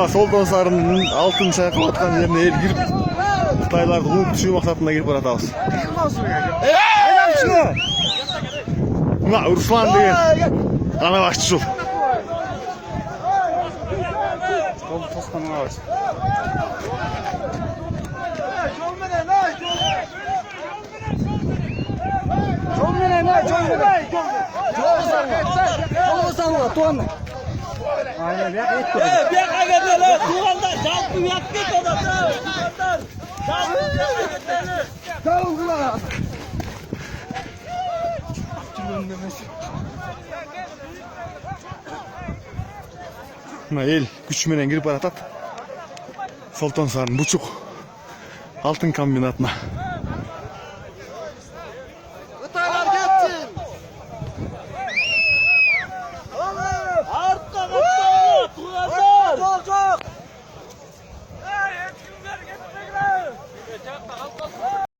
Мына Солтон Сарынын алтын чайкап аткан жерине эл кирип, Кытайларды кууп түшүү максатында кирип баратабыз. Мына Руслан деген кана башчы ушул. Мына эл күч менен кирип баратат. Солтон Сарын Бучук алтын комбинатына.